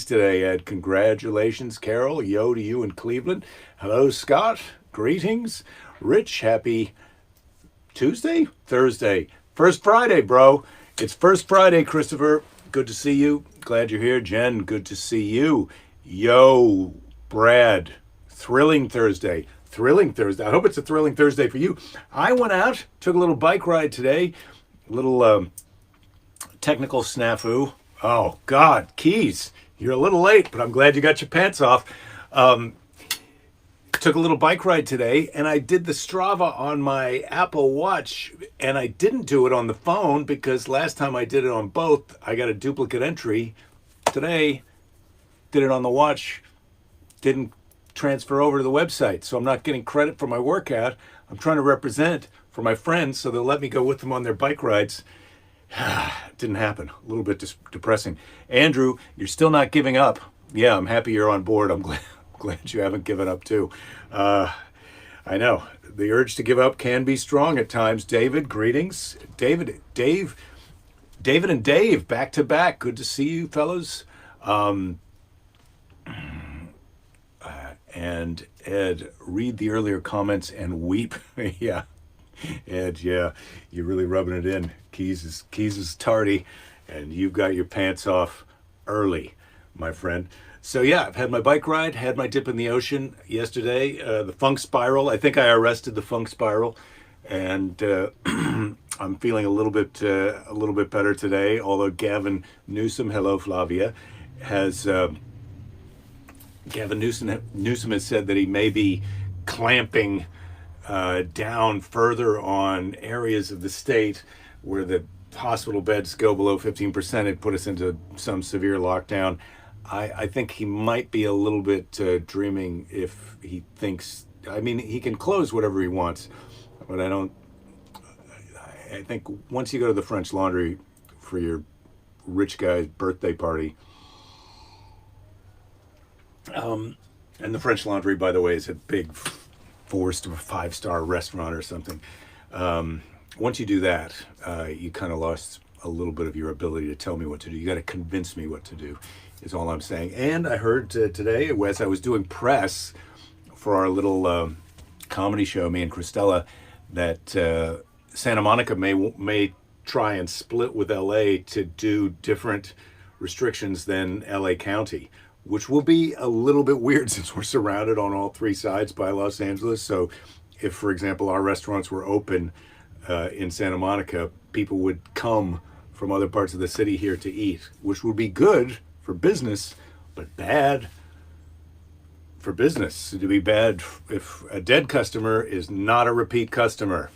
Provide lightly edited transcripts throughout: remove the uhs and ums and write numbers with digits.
today, Ed. Congratulations, Carol. Yo to you in Cleveland. Hello, Scott. Greetings. Rich, happy Tuesday? Thursday. First Friday, bro. It's First Friday, Christopher. Good to see you. Glad you're here. Jen, good to see you. Yo, Brad. Thrilling Thursday. Thrilling Thursday. I hope it's a thrilling Thursday for you. I went out, took a little bike ride today. A little technical snafu. Oh, God, keys. You're a little late, but I'm glad you got your pants off. Took a little bike ride today, and I did the Strava on my Apple Watch, and I didn't do it on the phone because last time I did it on both, I got a duplicate entry. Today, did it on the watch, didn't transfer over to the website, so I'm not getting credit for my workout. I'm trying to represent for my friends so they'll let me go with them on their bike rides. Didn't happen. A little bit depressing. Andrew, you're still not giving up. Yeah, I'm happy you're on board. I'm glad you haven't given up too. I know the urge to give up can be strong at times. David, greetings. Dave, and Dave, back to back. Good to see you, fellows. And Ed, read the earlier comments and weep. Yeah, Ed, yeah, you're really rubbing it in. Keys is tardy, and you got your pants off early, my friend. So yeah, I've had my bike ride, had my dip in the ocean yesterday. The funk spiral. I think I arrested the funk spiral, and I'm feeling a little bit better today. Although Gavin Newsom, hello Flavia, has Gavin Newsom has said that he may be clamping down further on areas of the state where the hospital beds go below 15%. It put us into some severe lockdown. I think he might be a little bit dreaming if he thinks, I mean, he can close whatever he wants, but I think once you go to the French Laundry for your rich guy's birthday party, and the French Laundry, by the way, is a big 4 to 5-star restaurant or something. Once you do that, you kind of lost a little bit of your ability to tell me what to do. You got to convince me what to do, is all I'm saying. And I heard today, as I was doing press for our little comedy show, me and Christella, that Santa Monica may try and split with LA to do different restrictions than LA County, which will be a little bit weird since we're surrounded on all three sides by Los Angeles. So if, for example, our restaurants were open in Santa Monica, people would come from other parts of the city here to eat, which would be good for business, but bad for business. It'd be bad if a dead customer is not a repeat customer.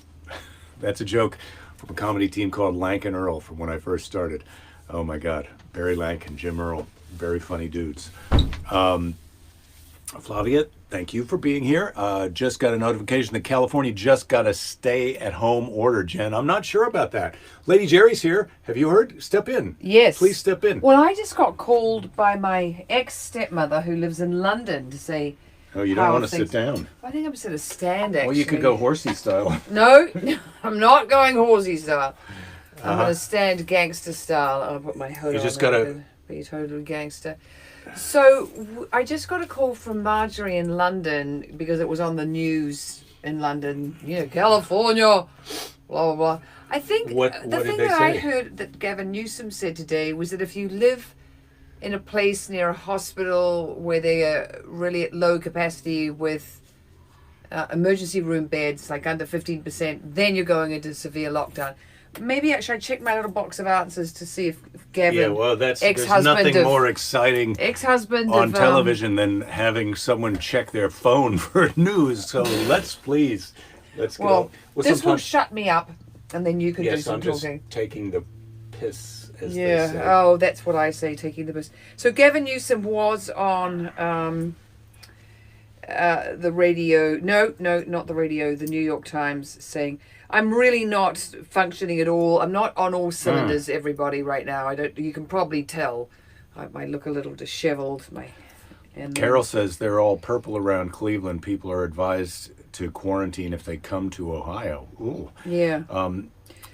That's a joke from a comedy team called Lank and Earl from when I first started. Oh my God, Barry Lank and Jim Earl, very funny dudes. Flavia, thank you for being here. Just got a notification that California just got a stay-at-home order, Jen. I'm not sure about that. Lady Jerry's here. Have you heard? Step in. Yes. Please step in. Well, I just got called by my ex-stepmother who lives in London to say... Oh, you don't want to sit down? I think I'm just going to stand, actually. Well, you could go horsey style. No, I'm not going horsey style. I'm going to stand gangster style. I'll put my hood on. You just got to... Be totally gangster. So I just got a call from Marjorie in London because it was on the news in London. California, blah blah blah. I think the thing that I heard that Gavin Newsom said today was that if you live in a place near a hospital where they are really at low capacity with emergency room beds, like under 15%, then you're going into severe lockdown. Maybe actually I check my little box of answers to see if Gavin, yeah, well, there's nothing more exciting on television than having someone check their phone for news. So let's go. Well, this will shut me up, and then you can do some talking. Yes, I'm just taking the piss, as they say. Oh, that's what I say, taking the piss. So Gavin Newsom was on the radio. No, not the radio. The New York Times saying, I'm really not functioning at all. I'm not on all cylinders, everybody, right now. You can probably tell. I might look a little disheveled. Carol says they're all purple around Cleveland. People are advised to quarantine if they come to Ohio. Ooh. Yeah.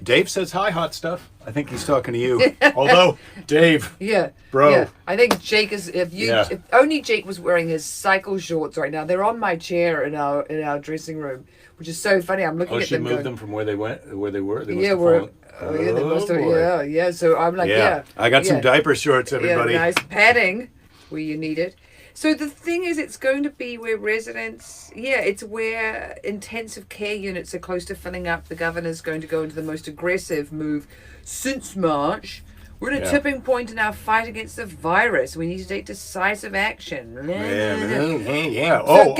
Dave says hi, hot stuff. I think he's talking to you. Although, Dave, Yeah, bro. Yeah. I think Jake is. Yeah. If only Jake was wearing his cycle shorts right now. They're on my chair in our dressing room, which is so funny. I'm looking Oh, at she them. moved going, them from where they were. They must Yeah, have we're. fallen. Oh yeah, they must have. boy. Yeah. So I'm like, yeah. I got some yeah. diaper shorts, everybody. Yeah, nice padding where you need it. So the thing is, it's going to be where residents, it's where intensive care units are close to filling up. The governor's going to go into the most aggressive move since March. We're at a tipping point in our fight against the virus. We need to take decisive action. Yeah. Oh,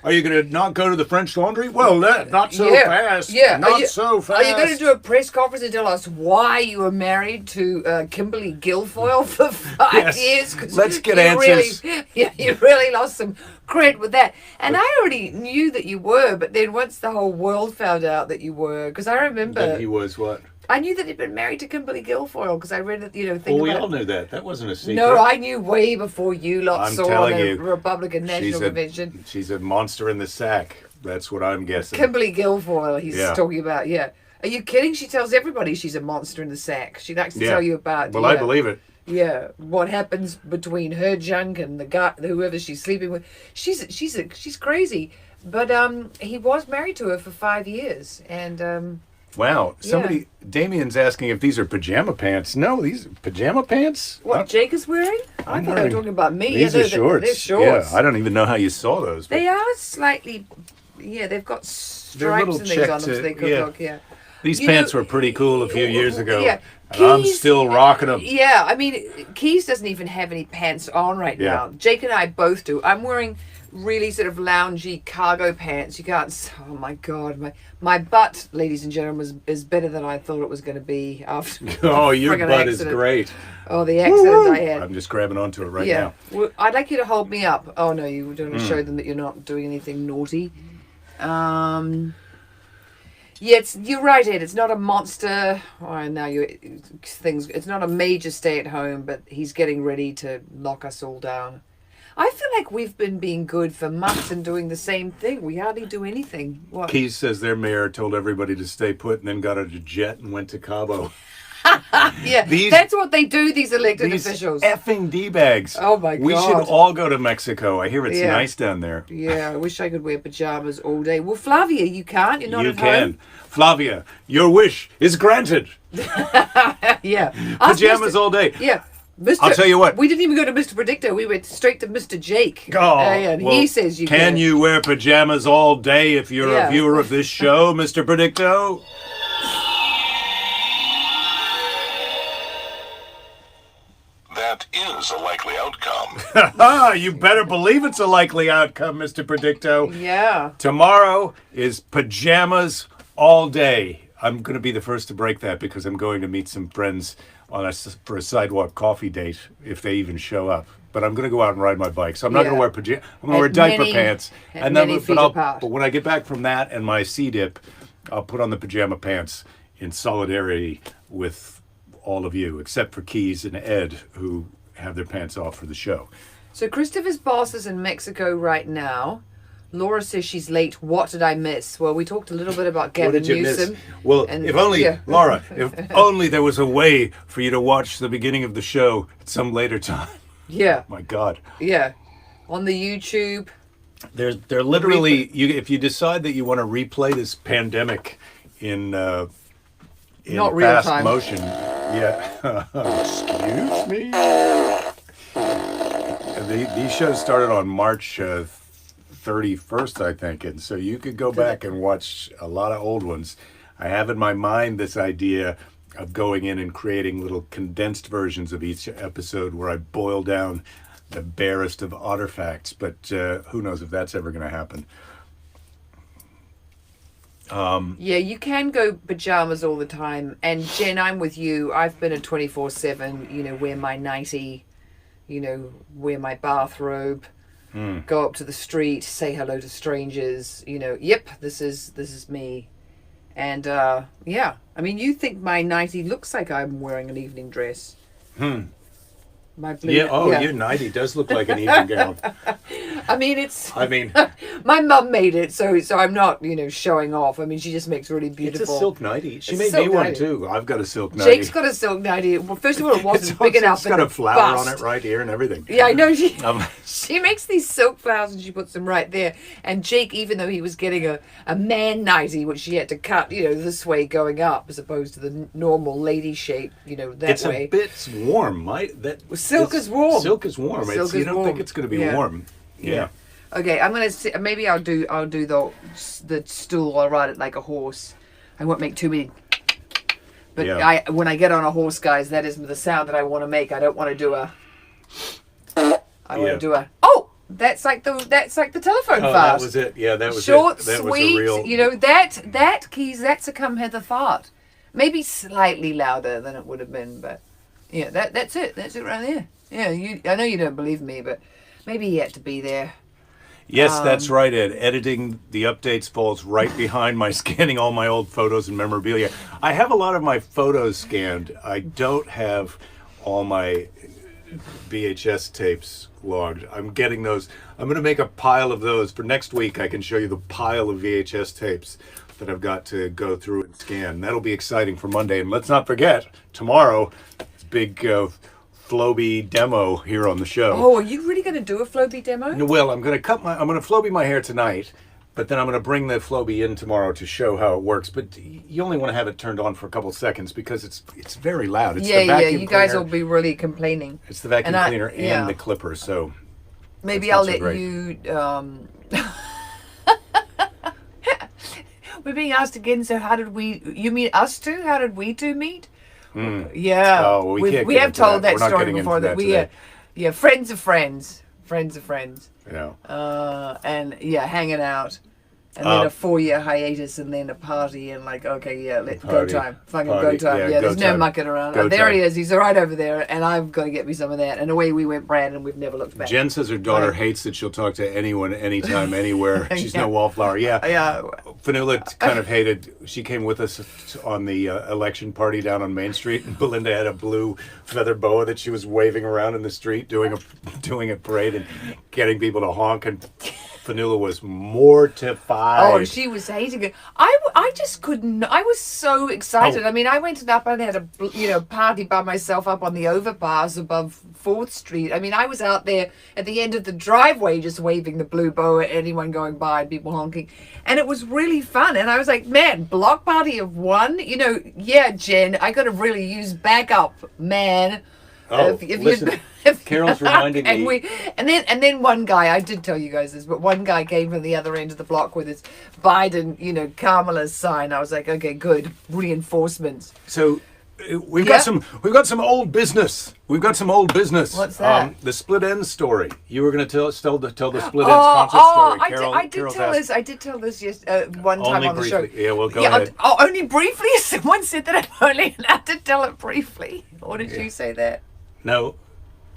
are you gonna not go to the French Laundry? Well, not so fast. Yeah, Not so fast. Are you going to do a press conference and tell us why you were married to Kimberly Guilfoyle for 5 years? 'Cause Let's get you answers. You really lost some cred with that. And I already knew that you were, but then once the whole world found out that you were, because I remember That he was what? I knew that he'd been married to Kimberly Guilfoyle because I read it, Well, thing we about all knew that. That wasn't a secret. No, I knew way before you lot I'm saw on telling the you, Republican National Convention. She's a monster in the sack. That's what I'm guessing. Kimberly Guilfoyle, he's talking about, Are you kidding? She tells everybody she's a monster in the sack. She likes to tell you about... Well, I believe it. Yeah, what happens between her junk and the guy, whoever she's sleeping with. She's crazy. But he was married to her for 5 years. And... Wow. Damien's asking if these are pajama pants. No, these are pajama pants? What Jake is wearing? I thought they were talking about me. These are shorts. They're shorts. Yeah, I don't even know how you saw those. They are slightly, they've got stripes and things on them so they could look, These pants were pretty cool a few years ago. Yeah. And I'm still rocking them. Yeah, I mean, Keys doesn't even have any pants on right now. Jake and I both do. I'm wearing really sort of loungy cargo pants. You can't. Oh my god, my butt, ladies and gentlemen, is better than I thought it was going to be after. Oh, your butt is great. Oh, the accident I had. I'm just grabbing onto it right now. Well, I'd like you to hold me up. Oh no, you don't show them that you're not doing anything naughty. Yeah, you're right, Ed. It's not a monster. Oh, now it's not a major stay at home, but he's getting ready to lock us all down. I feel like we've been being good for months and doing the same thing. We hardly do anything. What? Keys says their mayor told everybody to stay put and then got a jet and went to Cabo. Yeah, that's what they do, these elected these officials. Effing D-bags. Oh my God. We should all go to Mexico. I hear it's nice down there. Yeah, I wish I could wear pajamas all day. Well, Flavia, you can't. You're not at home. You can. Flavia, your wish is granted. Yeah. Pajamas all day. Yeah. I'll tell you what. We didn't even go to Mr. Predictor. We went straight to Mr. Jake. Oh, and he says you can. Can you wear pajamas all day if you're a viewer of this show, Mr. Predicto? That is a likely outcome. You better believe it's a likely outcome, Mr. Predicto. Yeah. Tomorrow is pajamas all day. I'm going to be the first to break that because I'm going to meet some friends for a sidewalk coffee date if they even show up. But I'm going to go out and ride my bike, so I'm not going to wear pajamas. I'm going to wear diaper pants, and then but when I get back from that and my sea dip, I'll put on the pajama pants in solidarity with all of you, except for Keys and Ed, who have their pants off for the show. So Christopher's boss is in Mexico right now. Laura says she's late. What did I miss? Well, we talked a little bit about Gavin Newsom. Miss? Well, if only, Laura, if only there was a way for you to watch the beginning of the show at some later time. Yeah. My God. Yeah. On the YouTube. They're literally, if you decide that you want to replay this pandemic in not real fast time. motion. Yeah. Excuse me? These shows started on March 31st, I think, and so you could go back and watch a lot of old ones. I have in my mind this idea of going in and creating little condensed versions of each episode where I boil down the barest of artifacts, but who knows if that's ever going to happen. Yeah, you can go pajamas all the time. And Jen, I'm with you. I've been a 24/7, wear my nightie, wear my bathrobe, go up to the street, say hello to strangers, yep, this is me. And I mean, you think my nightie looks like I'm wearing an evening dress. My blue, your nightie does look like an evening gown. I mean, it's. I mean, my mum made it, so I'm not, showing off. I mean, she just makes really it's beautiful. a silk nightie. She It's made silk me one nightie. too. I've got a silk nightie. Jake's got a silk nightie. Well, first of all, it wasn't big enough. It's got in a the flower bust. on it right here and everything. Yeah, I know. She Um, she makes these silk flowers and she puts them right there. And Jake, even though he was getting a man nightie, which she had to cut, this way going up as opposed to the normal lady shape, that it's way. a bit warm. Silk is warm. Silk is warm. Silk You is don't warm. think it's going to be Yeah. warm. Yeah. Okay, I'm gonna see, maybe I'll do the stool. I'll ride it like a horse. I won't make too many. But Yeah. when I get on a horse, guys, that is the sound that I want to make. I don't want to do a. I want Yeah. to do a. Oh, that's like the telephone Oh, fast. that was it. Yeah, that was Short, it. That sweet. was a real. That keys. That's a come hither fart. Maybe slightly louder than it would have been, but yeah, that's it. That's it right there. Yeah, I know you don't believe me, but maybe he had to be there. Yes, that's right, Ed. Editing the updates falls right behind my scanning all my old photos and memorabilia. I have a lot of my photos scanned. I don't have all my VHS tapes logged. I'm getting those. I'm going to make a pile of those for next week. I can show you the pile of VHS tapes that I've got to go through and scan. That'll be exciting for Monday. And let's not forget, tomorrow, it's big Floby demo here on the show. Oh, are you really going to do a Floby demo? No, well, I'm going to Floby my hair tonight, but then I'm going to bring the Floby in tomorrow to show how it works. But you only want to have it turned on for a couple seconds because it's very loud. It's the vacuum You guys cleaner. will be really complaining. It's the vacuum And cleaner and the clipper, so Maybe that's I'll not so let great. you. We're being asked again. So how did we? You mean us two? How did we two meet? Yeah. Oh, well, we can't we get have into told that. that We're not story getting into before. That that we, today. friends of friends, friends of friends, you know. and hanging out. And then a 4-year hiatus, and then a party, and okay, let's go Party. time, fucking Party. go time. Yeah, Yeah, go there's no time. mucking around. Go There he time. is. He's right over there, and I've got to get me some of that. And away we went, Brad, and we've never looked back. Jen says her daughter Right. hates that she'll talk to anyone, anytime, anywhere. She's Yeah. no wallflower. Yeah. Yeah. Fanula kind of hated. She came with us on the election party down on Main Street, and Belinda had a blue feather boa that she was waving around in the street, doing a parade and getting people to honk. And Fanula was mortified. Oh, she was hating it. I just couldn't. I was so excited. Oh. I mean, I went up and had a party by myself up on the overpass above 4th Street. I mean, I was out there at the end of the driveway just waving the blue bow at anyone going by and people honking. And it was really fun. And I was like, man, block party of one? Yeah, Jen, I got to really use backup, man. Oh, listen, Carol's reminding and me. And then one guy, I did tell you guys this, but one guy came from the other end of the block with his Biden, Kamala's sign. I was like, okay, good, reinforcements. So we've Yeah. got some old business. We've got some old business. What's that? The Split Ends story. You were going to tell the Split Ends concert story. I did tell this. I did tell this one time Only on the show. briefly. Yeah, well, go ahead. Only briefly. Someone said that I'm only allowed to tell it briefly. Or did you say that? No,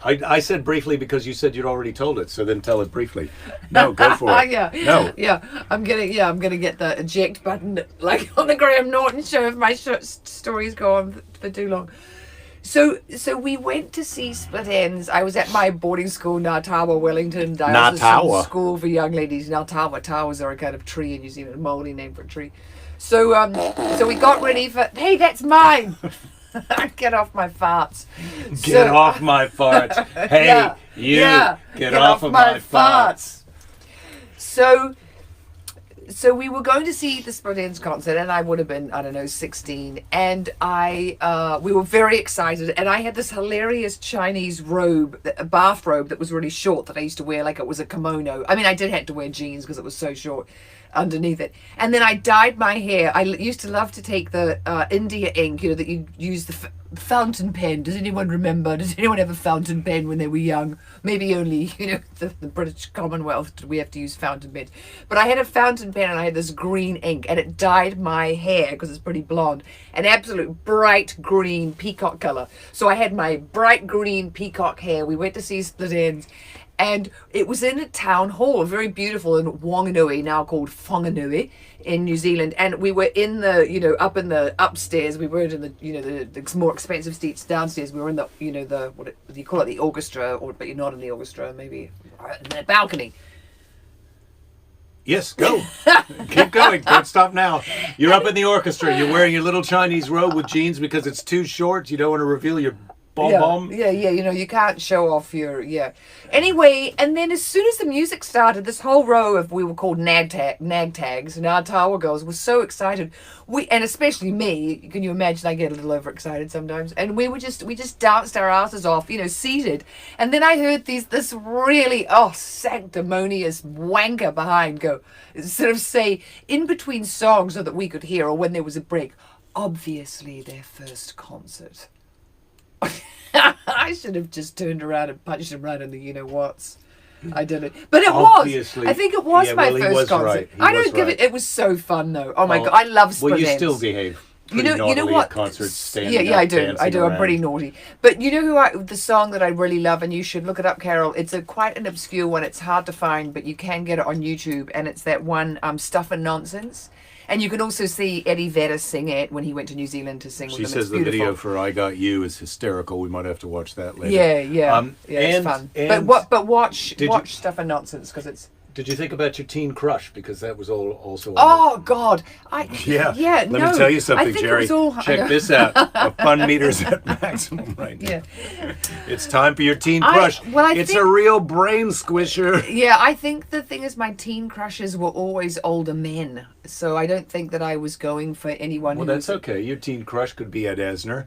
I said briefly because you said you'd already told it. So then tell it briefly. No, go for it. Yeah. No. Yeah. I'm gonna get the eject button like on the Graham Norton show if my stories go on for too long. So we went to see Split Ends. I was at my boarding school, Natawa, Wellington. Natawa. School for young ladies. Natawa. Towers are a kind of tree in New Zealand, a Māori name for a tree. So we got ready for. Hey, that's mine. Get off my farts. Get off my farts. Hey, get off of my farts. So we were going to see the Split Ends concert, and I would have been, I don't know, 16, and we were very excited, and I had this hilarious Chinese robe, a bathrobe that was really short that I used to wear like it was a kimono. I mean, I did have to wear jeans because it was so short underneath it. And then I dyed my hair. I used to love to take the India ink, that you use the fountain pen. Does anyone remember? Does anyone have a fountain pen when they were young? Maybe only, the British Commonwealth did we have to use fountain pens. But I had a fountain pen and I had this green ink and it dyed my hair because it's pretty blonde. An absolute bright green peacock color. So I had my bright green peacock hair. We went to see Split Ends. And it was in a town hall, very beautiful in Wanganui, now called Whanganui, in New Zealand. And we were in the, up in the upstairs. We weren't in the, the more expensive seats downstairs. We were in the, what do you call it, the orchestra, but you're not in the orchestra, maybe in the balcony. Yes, go. Keep going. Don't stop now. You're up in the orchestra. You're wearing your little Chinese robe with jeans because it's too short. You don't want to reveal your bom. Yeah, you know, you can't show off your, Anyway, and then as soon as the music started, this whole row of, we were called nag tags, and our Tawa girls were so excited. And especially me, can you imagine, I get a little overexcited sometimes. And we just danced our asses off, seated. And then I heard this really, sanctimonious wanker behind go, sort of say, in between songs so that we could hear, or when there was a break, obviously their first concert. I should have just turned around and punched him right in the you-know-whats. I did it. But it Obviously, was. I think it was my first concert. Right. I don't give it. It was so fun, though. Oh, my God. I love split Well, you ends. still behave You pretty know naughtily what? at concerts, standing Yeah, up, I do. dancing I'm around. pretty naughty. But you know the song that I really love, and you should look it up, Carol. It's quite an obscure one. It's hard to find, but you can get it on YouTube. And it's that one, Stuff and Nonsense. And you can also see Eddie Vedder sing it when he went to New Zealand to sing with She them. says It's the beautiful. video for "I Got You" is hysterical. We might have to watch that later. Yeah, it's fun. But watch Stuff and Nonsense because it's. Did you think about your teen crush? Because that was also. Oh God! Yeah. Let me tell you something, Jerry. Check this out. The fun meter's at maximum right now. Yeah. It's time for your teen crush. It's a real brain squisher. Yeah, I think the thing is my teen crushes were always older men, so I don't think that I was going for anyone. Well, that's okay. Your teen crush could be Ed Asner.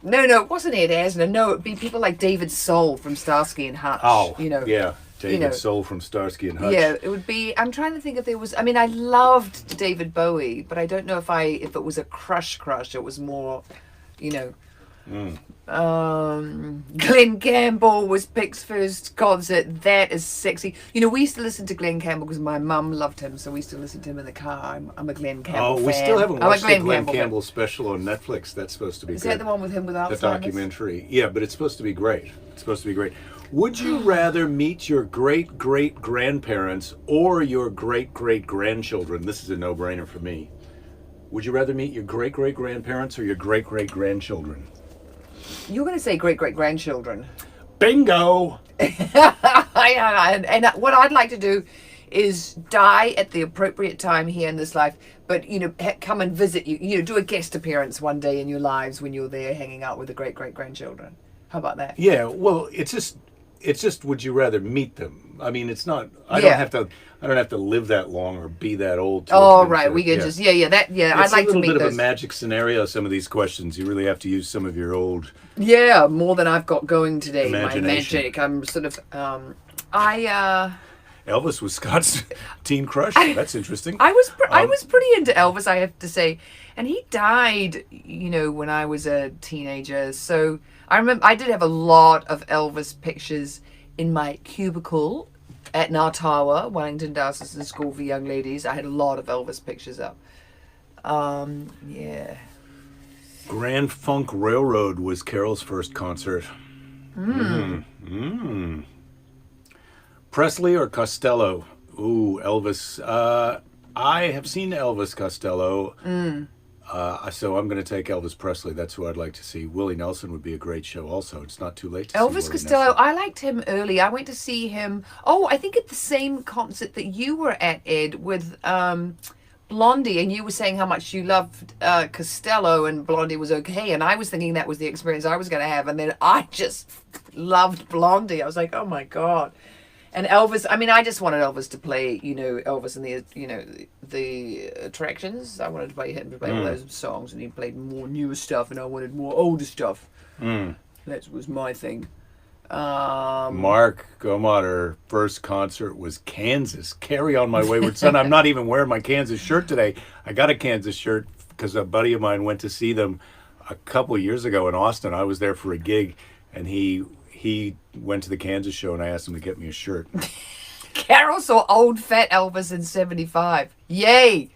No, it wasn't Ed Asner. No, it'd be people like David Soul from Starsky and Hutch. Oh, yeah. David Soul from Starsky and Hutch. Yeah, it would be. I'm trying to think if there was. I mean, I loved David Bowie, but I don't know if it was a crush. It was more, Glenn Campbell was Pick's first concert. That is sexy. We used to listen to Glenn Campbell because my mum loved him, so we used to listen to him in the car. I'm a Glenn Campbell fan. We still haven't watched the Glenn Campbell Campbell special on Netflix. That's supposed to be good. Is that the one with him with Alzheimer's? The documentary. Yeah, but it's supposed to be great. Would you rather meet your great-great-grandparents or your great-great-grandchildren? This is a no-brainer for me. Would you rather meet your great-great-grandparents or your great-great-grandchildren? You're going to say great-great-grandchildren. Bingo! And what I'd like to do is die at the appropriate time here in this life, but come and visit you. Do a guest appearance one day in your lives when you're there hanging out with the great-great-grandchildren. How about that? Yeah, well, it's just would you rather meet them? I mean, it's not. I don't have to live that long or be that old. Oh, right. We can just I'd like to meet those. It's a little bit of a magic scenario. Some of these questions, you really have to use some of your old. Yeah, more than I've got going today. My Imagination. magic. I'm sort of. Elvis was Scott's teen crush. That's interesting. I was pretty into Elvis, I have to say, and he died, when I was a teenager. So I remember I did have a lot of Elvis pictures in my cubicle at Ngātawa, Wellington Diocesan School for Young Ladies. I had a lot of Elvis pictures up. Yeah. Grand Funk Railroad was Carol's first concert. Presley or Costello? Ooh, Elvis. I have seen Elvis Costello. So I'm going to take Elvis Presley. That's who I'd like to see. Willie Nelson would be a great show also. It's not too late to see Elvis Willie Costello, Nelson. I liked him early. I went to see him, I think at the same concert that you were at, Ed, with Blondie, and you were saying how much you loved Costello and Blondie was okay, and I was thinking that was the experience I was going to have, and then I just loved Blondie. I was like, oh my God. And Elvis, I mean, I just wanted Elvis to play, Elvis and the attractions. I wanted to play him to play all those songs, and he played more newer stuff, and I wanted more older stuff. That was my thing. Mark Gomatter, first concert was Kansas. Carry On My Wayward Son. I'm not even wearing my Kansas shirt today. I got a Kansas shirt because a buddy of mine went to see them a couple of years ago in Austin. I was there for a gig, and he went to the Kansas show, and I asked him to get me a shirt. Carol saw old fat Elvis in 75. Yay!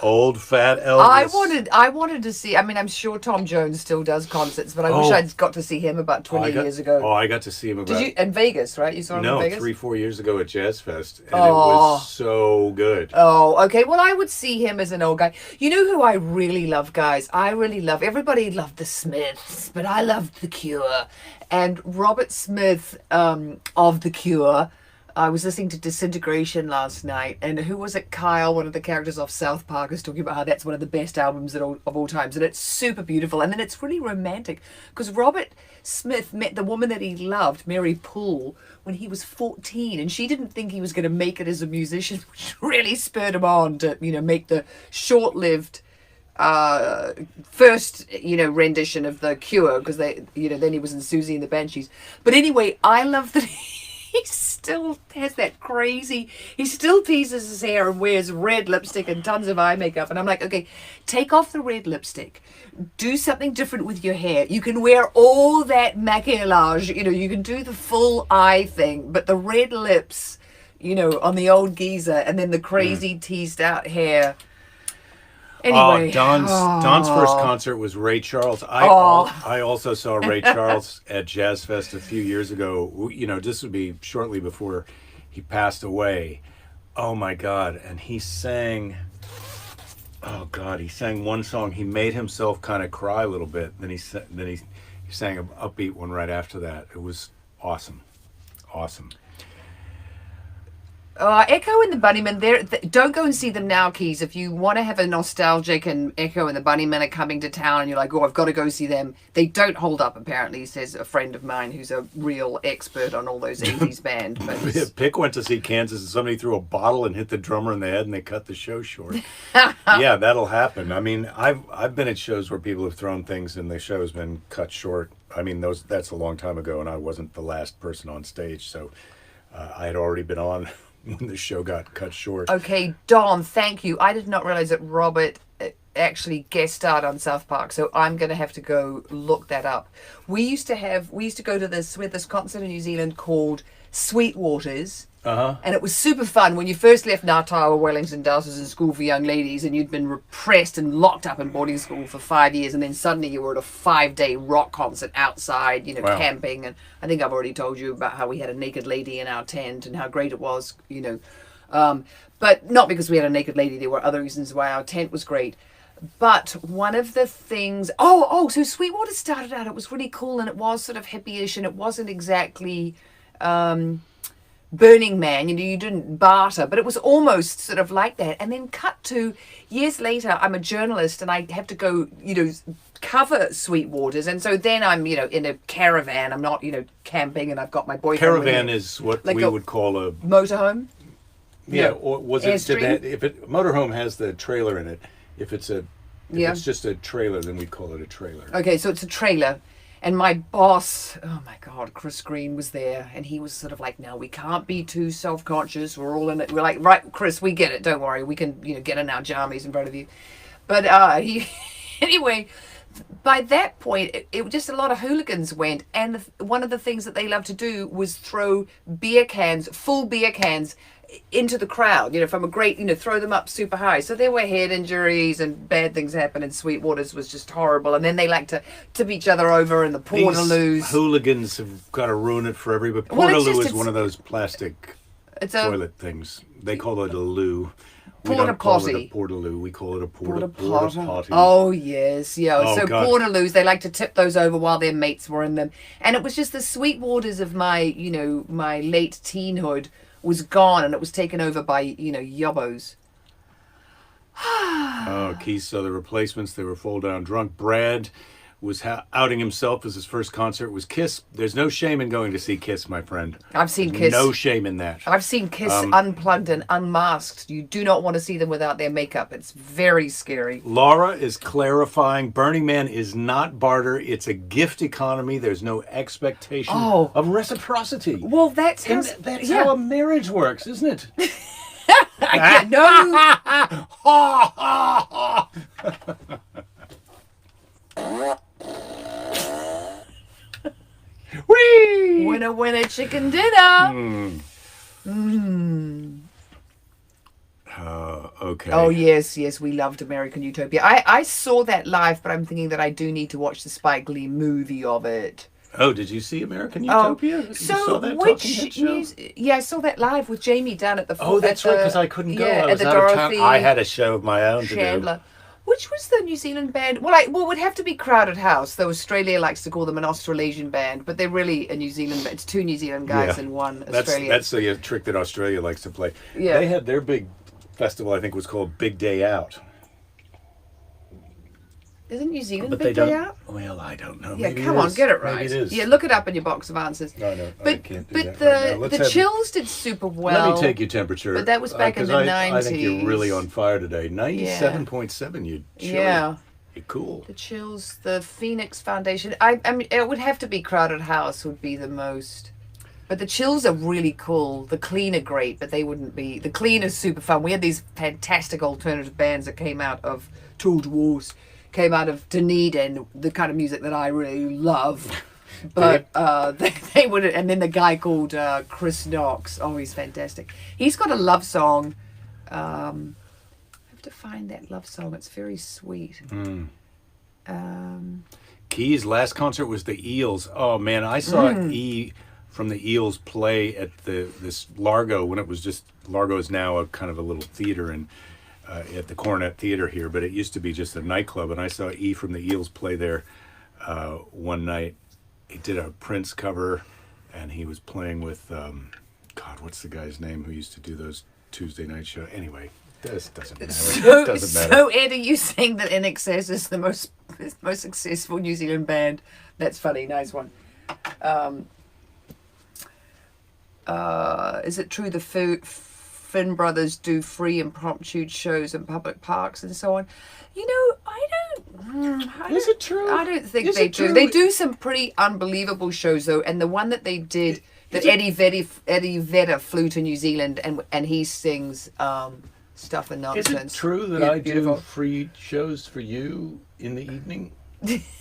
Old fat Elvis. I wanted to see. I mean, I'm sure Tom Jones still does concerts, but I wish I'd got to see him about 20 years ago. Oh, I got to see him about. Did you in Vegas? Right? You saw him in Vegas? 3-4 years ago at Jazz Fest, and it was so good. Oh, okay. Well, I would see him as an old guy. You know who I really love, guys? Everybody loved the Smiths, but I loved The Cure. And Robert Smith of The Cure I was listening to Disintegration last night, and who was it? Kyle, one of the characters off South Park, is talking about how that's one of the best albums of all times, and it's super beautiful, and then it's really romantic because Robert Smith met the woman that he loved, Mary Poole, when he was 14, and she didn't think he was going to make it as a musician, which really spurred him on to, make the short-lived first, rendition of The Cure, because then he was in Susie and the Banshees. But anyway, I love that he still has that crazy, he still teases his hair and wears red lipstick and tons of eye makeup. And I'm like, okay, take off the red lipstick. Do something different with your hair. You can wear all that maquillage, you can do the full eye thing, but the red lips, on the old geezer, and then the crazy teased out hair. Anyway, Don's first concert was Ray Charles. I also saw Ray Charles at Jazz Fest a few years ago. This would be shortly before he passed away. Oh my God! And he sang. Oh God! He sang one song. He made himself kind of cry a little bit. Then he sang an upbeat one right after that. It was awesome. Echo and the Bunnymen, don't go and see them now, Keys. If you want to have a nostalgic, and Echo and the Bunnymen are coming to town and you're like, oh, I've got to go see them. They don't hold up, apparently, says a friend of mine who's a real expert on all those 80s band. But Pick went to see Kansas and somebody threw a bottle and hit the drummer in the head and they cut the show short. Yeah, that'll happen. I mean, I've been at shows where people have thrown things and the show's been cut short. I mean, that's a long time ago, and I wasn't the last person on stage, so I had already been on when the show got cut short. Okay, Don, thank you. I did not realize that Robert actually guest starred on South Park, so I'm going to have to go look that up. We used to go to this concert in New Zealand called Sweetwaters. And it was super fun. When you first left Natal or Wellington Dow's was in school for young ladies, and you'd been repressed and locked up in boarding school for 5 years, and then suddenly you were at a 5-day rock concert outside, Wow. camping. And I think I've already told you about how we had a naked lady in our tent and how great it was, but not because we had a naked lady. There were other reasons why our tent was great. But one of the things, so Sweetwater started out, it was really cool, and it was sort of hippie-ish, and it wasn't exactly Burning Man, you didn't barter, but it was almost sort of like that. And then cut to years later, I'm a journalist and I have to go, cover Sweetwaters. And so then I'm, in a caravan. I'm not, camping, and I've got my boyfriend. Caravan is what we would call a motorhome. Yeah, or was it? If motorhome has the trailer in it, if it's just a trailer, then we'd call it a trailer. Okay, so it's a trailer. And my boss, oh my God, Chris Green was there, and he was sort of like, no, we can't be too self-conscious. We're all in it. We're like, right, Chris, we get it. Don't worry. We can, get in our jammies in front of you. But anyway, by that point, it just a lot of hooligans went. And one of the things that they loved to do was throw full beer cans, into the crowd, from a great, throw them up super high. So there were head injuries and bad things happen, and Sweetwaters was just horrible. And then they like to tip each other over in the Portaloos. These hooligans have got to ruin it for everybody. Portaloo is one of those plastic toilet things. They call it a loo. We don't call it a Portaloo. We call it a porta potty. Oh, yes. Yeah. Oh, so God. Portaloos, they like to tip those over while their mates were in them. And it was just the Sweetwaters of my, my late teenhood was gone, and it was taken over by, yobbos. Keith, so the replacements, they were full down drunk. Brad was outing himself as his first concert was Kiss. There's no shame in going to see Kiss, my friend. I've seen Kiss. No shame in that. I've seen Kiss unplugged and unmasked. You do not want to see them without their makeup. It's very scary. Laura is clarifying, Burning Man is not barter. It's a gift economy. There's no expectation of reciprocity. Well, that's how a marriage works, isn't it? Whee! Winner, winner, chicken dinner. Okay. Oh, yes, we loved American Utopia. I saw that live, but I'm thinking that I do need to watch the Spike Lee movie of it. Oh, did you see American Utopia? You saw that I saw that live with Jamie down at the. Oh, that's right, because I couldn't go. I was out of town. I had a show of my own Chandler. to do. Which was the New Zealand band? Well, it would have to be Crowded House, though Australia likes to call them an Australasian band, but they're really a New Zealand band. It's 2 New Zealand guys and 1 Australian. That's the trick that Australia likes to play. Yeah. They had their big festival, I think, was called Big Day Out. Isn't New Zealand But Big they Day don't. Out? Well, I don't know. Yeah, Maybe come it on, is. get it right. Maybe it is. Yeah, look it up in your box of answers. No, I But can't do but that right now. Let's the have- Chills did super well. Let me take your temperature. But that was back in 'cause the I think you're 90s. really on fire today. 97.7. You're chilly. Yeah. You're cool. The Chills, the Phoenix Foundation. I mean, it would have to be Crowded House would be the most. But the Chills are really cool. The Clean are great, but they wouldn't be. The Clean is super fun. We had these fantastic alternative bands that came out of Tool Dwarfs, came out of Dunedin, the kind of music that I really love. But they would, and then the guy called Chris Knox. Oh, he's fantastic. He's got a love song. I have to find that love song. It's very sweet. Key's last concert was the Eels. Oh man, I saw E from the Eels play at this Largo when it was just Largo is now a kind of a little theater and at the Coronet Theater here, but it used to be just a nightclub. And I saw E from the Eels play there one night. He did a Prince cover, and he was playing with God, what's the guy's name who used to do those Tuesday night shows? Anyway, this doesn't matter. It doesn't matter. So Ed, are you saying that NXS is the most successful New Zealand band? That's funny. Nice one. Is it true the Finn brothers do free impromptu shows in public parks and so on? You know, Is it true? I don't think Is they it do. true? They do some pretty unbelievable shows though, and the one that they did, that Eddie Vedder flew to New Zealand and he sings stuff and Is nonsense. it true that Yeah, I beautiful. do free shows for you in the evening?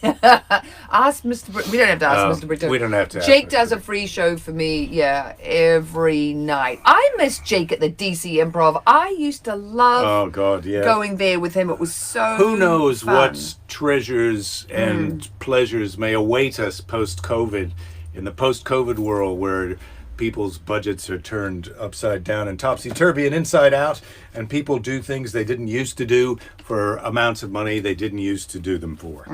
Ask Mr. We don't have to ask Mr. Britton. We don't have to ask Jake Mr. does a free show for me, every night. I miss Jake at the DC Improv. I used to love Oh God, yeah. going there with him. It was so Who knows fun. what treasures and pleasures may await us post-COVID, in the post-COVID world where people's budgets are turned upside down and topsy-turvy and inside out, and people do things they didn't used to do for amounts of money they didn't used to do them for.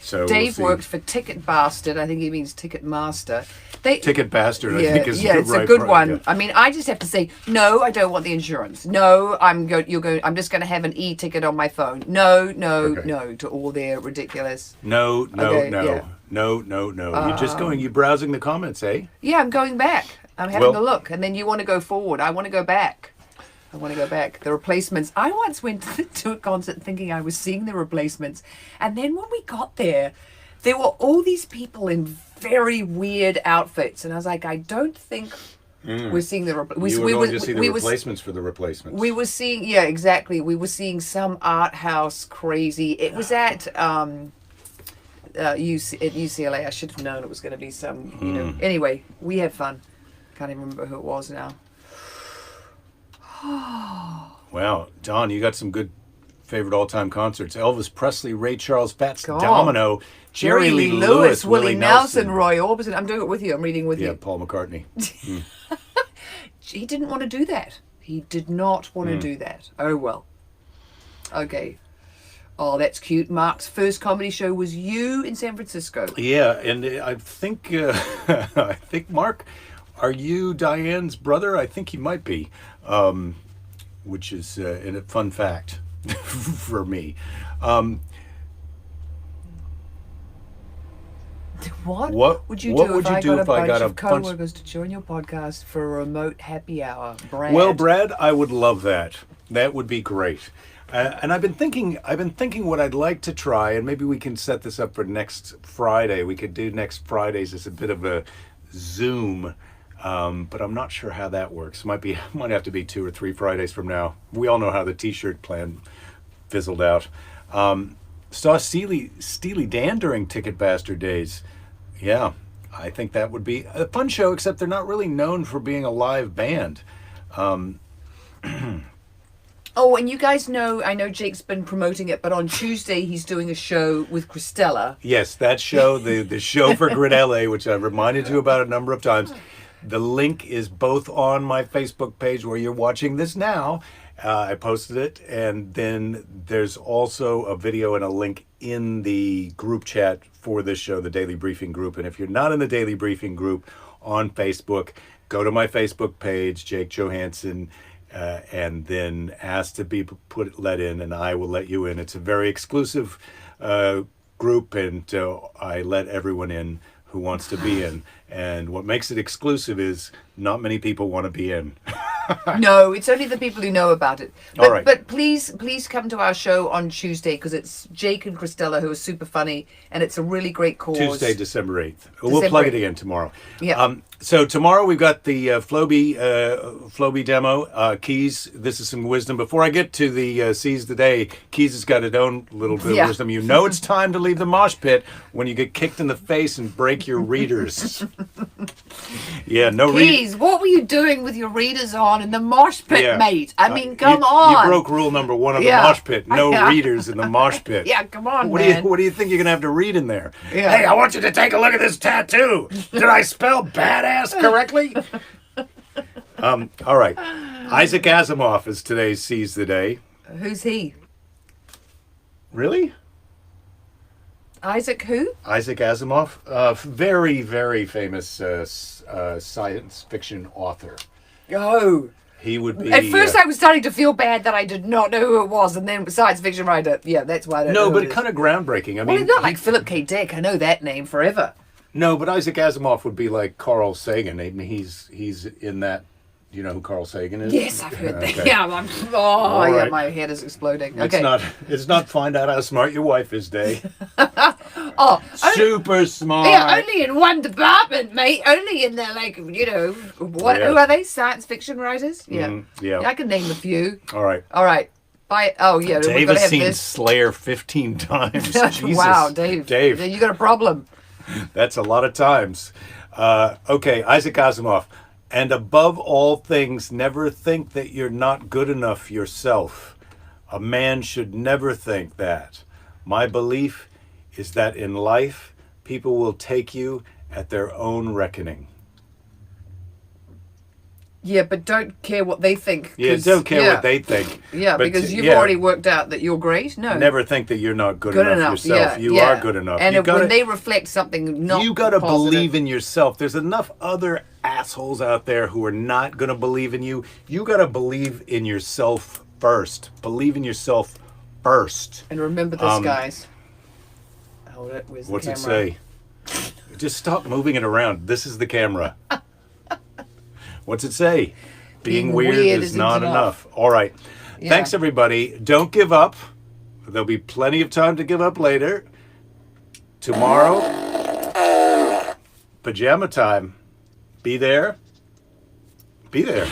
So we'll Dave see. worked for Ticket Bastard. I think he means Ticket Master. Ticket Bastard, I think is it's right, a good right, one. yeah. I mean, I just have to say, no, I don't want the insurance. No, I'm just going to have an e-ticket on my phone. No, Okay. no, to all their ridiculous. No. Okay, yeah. No. You're just you're browsing the comments, eh? Yeah, I'm going back. I'm having Well- a look, and then you want to go forward. I want to go back. The Replacements. I once went to a concert thinking I was seeing the Replacements, and then when we got there were all these people in very weird outfits, and I was like, I don't think we're seeing the Replacements. You were going to see the replacements for the replacements. We were seeing, yeah, exactly. We were seeing some art house crazy. It was at UCLA. I should have known it was going to be some, you know. Anyway, we had fun. Can't even remember who it was now. Wow, Don, you got some good favorite all-time concerts. Elvis Presley, Ray Charles, Fats God. Domino, Jerry Lee Lewis, Lewis, Willie Willie Nelson, Roy Orbison. I'm doing it with you. I'm reading with Yeah, you. Paul McCartney. He didn't want to do that. He did not want to do that. Oh, well. Okay. Oh, that's cute. Mark's first comedy show was you in San Francisco. Yeah, and I think Mark, are you Diane's brother? I think he might be, which is a fun fact for me. What would you what do would if you I do got if a I bunch got a of bunch- co-workers to join your podcast for a remote happy hour? Brad. Well, Brad, I would love that. That would be great. And I've been thinking what I'd like to try, and maybe we can set this up for next Friday. We could do next Fridays as a bit of a Zoom, but I'm not sure how that works. Might have to be 2 or 3 Fridays from now. We all know how the T-shirt plan fizzled out. Saw Steely Dan during Ticket Bastard days. Yeah, I think that would be a fun show, except they're not really known for being a live band. Oh, and you guys know, I know Jake's been promoting it, but on Tuesday he's doing a show with Christella. Yes, that show, the show for Grid LA, which I've reminded you about a number of times. The link is both on my Facebook page where you're watching this now. I posted it, and then there's also a video and a link in the group chat for this show, the Daily Briefing group. And if you're not in the Daily Briefing group on Facebook, go to my Facebook page, Jake Johansson, and then ask to be let in, and I will let you in. It's a very exclusive group, and I let everyone in who wants to be in. And what makes it exclusive is not many people want to be in. No, it's only the people who know about it. But, All right. But please come to our show on Tuesday, because it's Jake and Christella who are super funny, and it's a really great cause. Tuesday, December 8th. We'll plug it again tomorrow. Yeah. So tomorrow we've got the Floby demo. Keys, this is some wisdom. Before I get to the Seize the Day, Keys has got his own little bit of wisdom. You know it's time to leave the mosh pit when you get kicked in the face and break your readers. Yeah, no Keys, what were you doing with your readers on in the mosh pit, mate? I mean, come you on. You broke rule number 1 of the mosh pit. No readers in the mosh pit. Yeah, come on, what man. What do you think you're going to have to read in there? Yeah. Hey, I want you to take a look at this tattoo. Did I spell badass correctly? All right. Isaac Asimov is today's Seize the Day. Who's he? Really? Isaac who? Isaac Asimov, very, very famous science fiction author. Oh. He would be. At first, I was starting to feel bad that I did not know who it was, and then science fiction writer. Yeah, that's why I don't know. No, who but it is. kind of groundbreaking. I Well, mean, he's not like Philip K. Dick. I know that name forever. no, but Isaac Asimov would be like Carl Sagan. I mean, he's in that. You know who Carl Sagan is? Yes, I've heard that. Okay. Yeah, All right. my head is exploding. Okay. It's not find out how smart your wife is day. Oh, Super smart. yeah, only in one department, mate. Only in their, like, you know, what? Yeah. Who are they? Science fiction writers? Yeah. yeah. I can name a few. All right. All right. Bye. Oh, yeah. we've Dave got to has have seen this. Slayer 15 times. Jesus. Wow, Dave. Dave. You got a problem. That's a lot of times. Okay, Isaac Asimov. And above all things, never think that you're not good enough yourself. A man should never think that. My belief is that in life, people will take you at their own reckoning. Yeah, but don't care what they think. Yeah, 'cause- don't care what they think. Yeah, But, because you've yeah, already worked out that you're great. No. never think that you're not good, Good enough, enough. yourself. Yeah, You yeah. are good enough. And you when they reflect something not you gotta positive- believe in yourself. There's enough other assholes out there who are not gonna believe in you. You gotta believe in yourself first. Believe in yourself first. And remember this, guys. Hold it. Where's the What's it camera? say? Just stop moving it around. This is the camera. What's it say? Being weird is isn't not enough. All right. Yeah. Thanks, everybody. Don't give up. There'll be plenty of time to give up later. Tomorrow, pajama time. Be there. Be there.